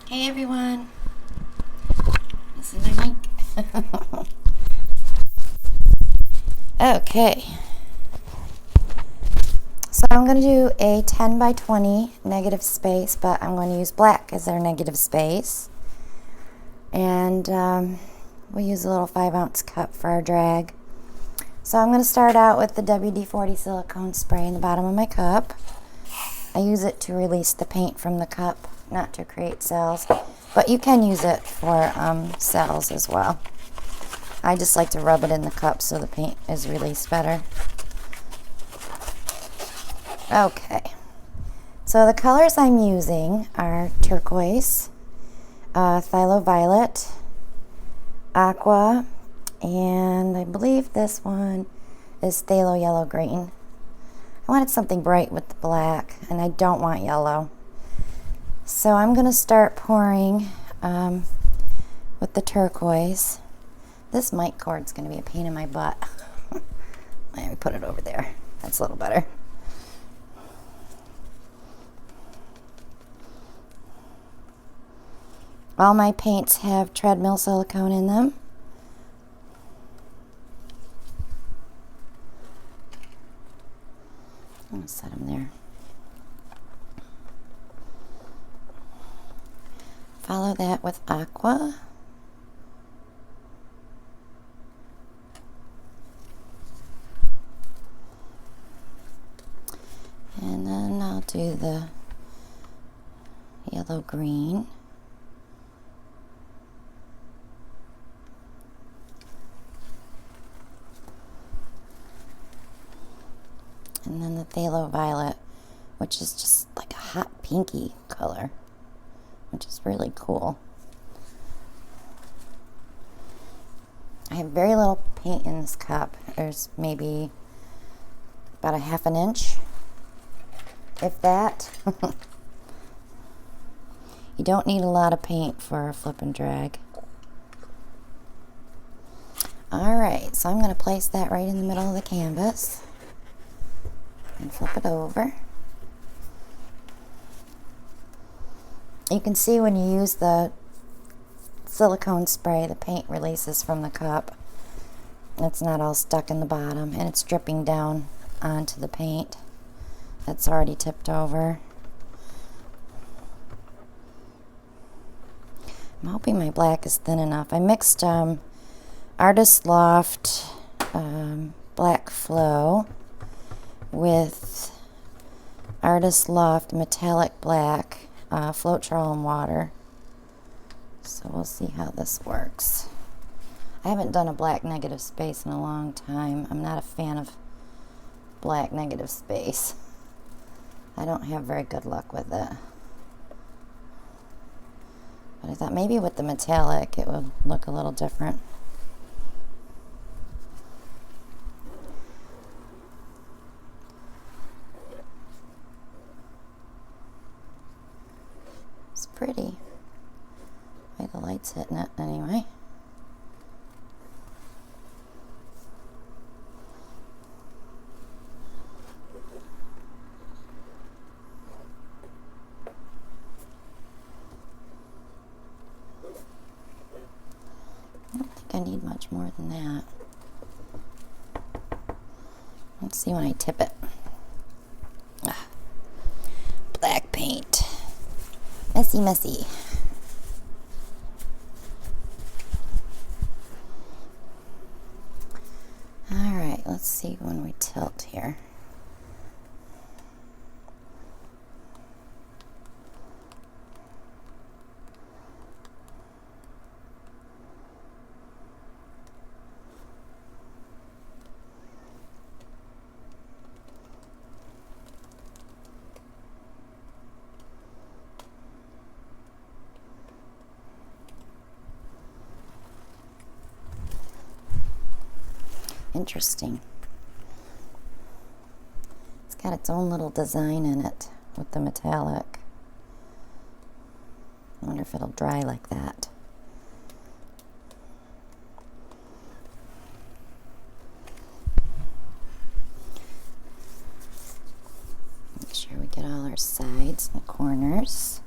Hey everyone, this is my mic. Okay, so I'm going to do a 10 by 20 negative space, but I'm going to use black as our negative space. And we'll use a little 5-ounce cup for our drag. So I'm going to start out with the WD-40 silicone spray in the bottom of my cup. I use it to release the paint from the cup, not to create cells, but you can use it for cells as well. I just like to rub it in the cup so the paint is released better. Okay, so the colors I'm using are turquoise, phthalo violet, aqua, and I believe this one is phthalo yellow green. I wanted something bright with the black, and I don't want yellow. So I'm going to start pouring with the turquoise. This mic cord's going to be a pain in my butt. Let me put it over there. That's a little better. All my paints have treadmill silicone in them. I'm going to set them there. Follow that with aqua. And then I'll do the yellow green. And then the phthalo violet, which is just like a hot pinky color, which is really cool. I have very little paint in this cup. There's maybe about a ½ inch, if that. You don't need a lot of paint for a flip and drag. Alright, so I'm going to place that right in the middle of the canvas and flip it over. You can see when you use the silicone spray, the paint releases from the cup. It's not all stuck in the bottom, and it's dripping down onto the paint that's already tipped over. I'm hoping my black is thin enough. I mixed Artist Loft Black Flow with Artist Loft Metallic Black Floetrol water. So we'll see how this works. I haven't done a black negative space in a long time. I'm not a fan of black negative space. I don't have very good luck with it. But I thought maybe with the metallic it would look a little different. It's pretty. The way the light's hitting it anyway. I don't think I need much more than that. Let's see when I tip it. Black paint. Messy, messy. Alright, let's see when we tilt here. Interesting. It's got its own little design in it with the metallic. I wonder if it'll dry like that. Make sure we get all our sides and corners.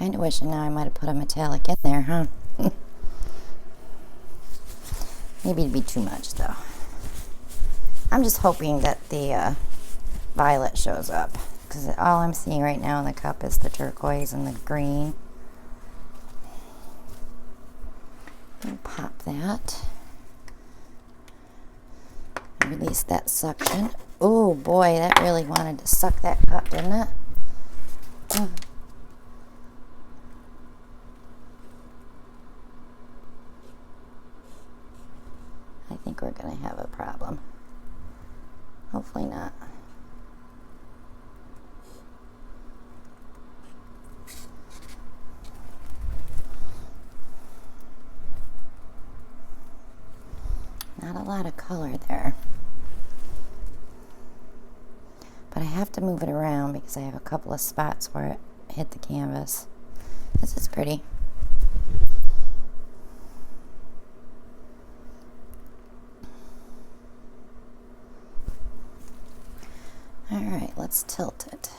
Kind of wishing now I might have put a metallic in there, huh? Maybe it'd be too much though. I'm just hoping that the violet shows up, because all I'm seeing right now in the cup is the turquoise and the green. I'll pop that. Release that suction. Oh boy, that really wanted to suck that cup, didn't it? I think we're going to have a problem. Hopefully not. Not a lot of color there. But I have to move it around because I have a couple of spots where it hit the canvas. This is pretty. Alright, let's tilt it.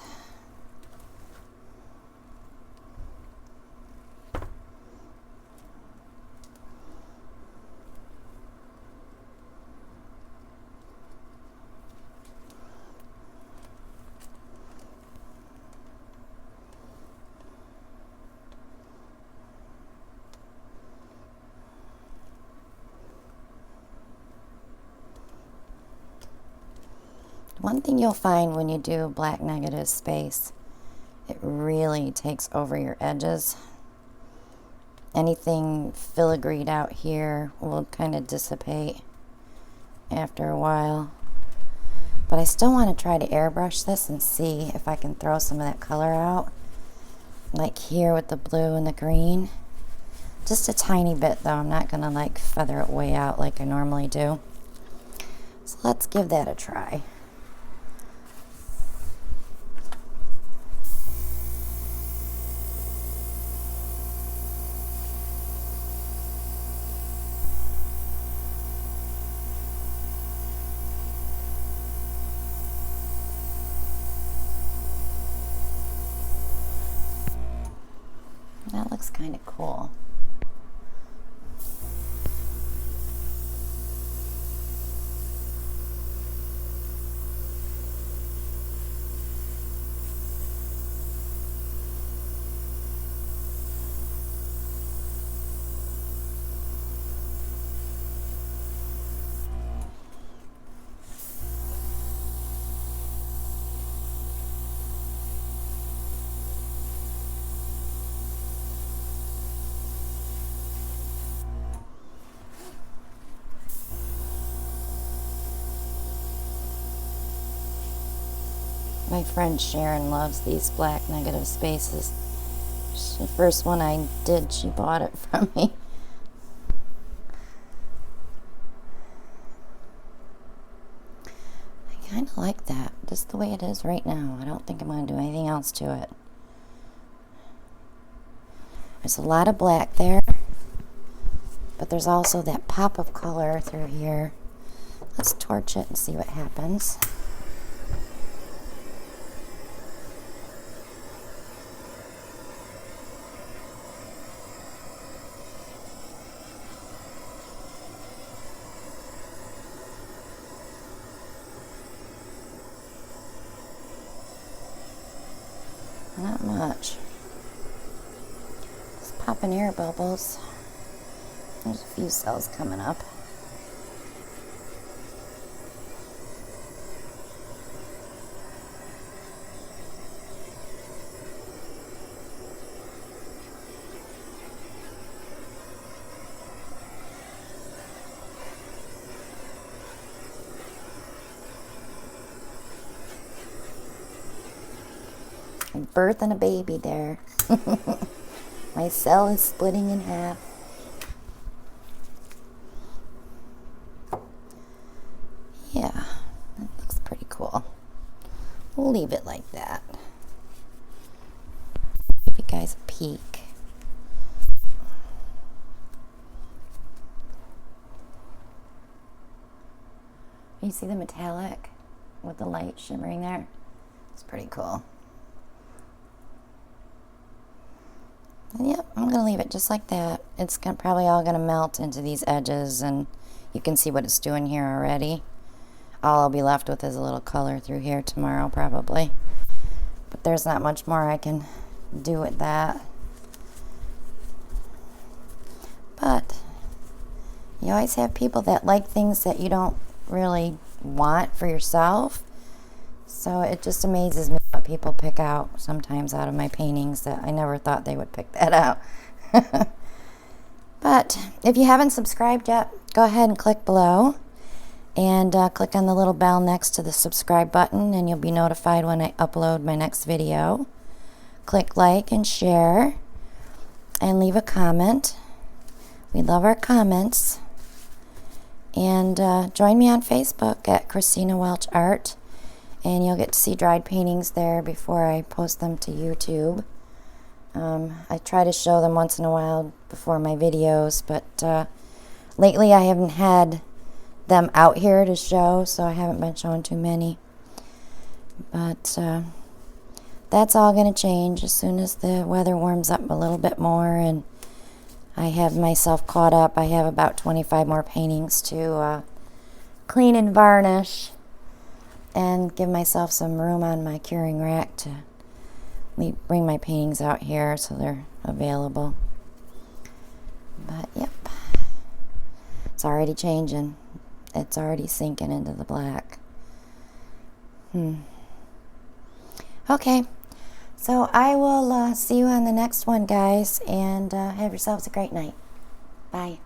One thing you'll find when you do black negative space, it really takes over your edges. Anything filigreed out here will kind of dissipate after a while. But I still want to try to airbrush this and see if I can throw some of that color out. Like here with the blue and the green. Just a tiny bit though. I'm not going to like feather it way out like I normally do. So let's give that a try. That looks kind of cool. My friend Sharon loves these black negative spaces. The first one I did, she bought it from me. I kind of like that, just the way it is right now. I don't think I'm going to do anything else to it. There's a lot of black there, but there's also that pop of color through here. Let's torch it and see what happens. Not much. Just popping air bubbles. There's a few cells coming up. I'm birthing a baby there. My cell is splitting in half. Yeah, that looks pretty cool. We'll leave it like that. Give you guys a peek. You see the metallic with the light shimmering there? It's pretty cool. And yep, I'm going to leave it just like that. It's probably all going to melt into these edges, and you can see what it's doing here already. All I'll be left with is a little color through here tomorrow probably. But there's not much more I can do with that. But you always have people that like things that you don't really want for yourself. So it just amazes me what people pick out sometimes out of my paintings that I never thought they would pick that out. But if you haven't subscribed yet, go ahead and click below. And click on the little bell next to the subscribe button, and you'll be notified when I upload my next video. Click like and share, and leave a comment. We love our comments. And join me on Facebook at Christina Welch Art, and you'll get to see dried paintings there before I post them to YouTube. I try to show them once in a while before my videos, but lately I haven't had them out here to show, so I haven't been showing too many. But that's all going to change as soon as the weather warms up a little bit more and I have myself caught up. I have about 25 more paintings to clean and varnish and give myself some room on my curing rack to bring my paintings out here so they're available. But yep, it's already changing. It's already sinking into the black. Okay, so I will see you on the next one, guys, and have yourselves a great night. Bye.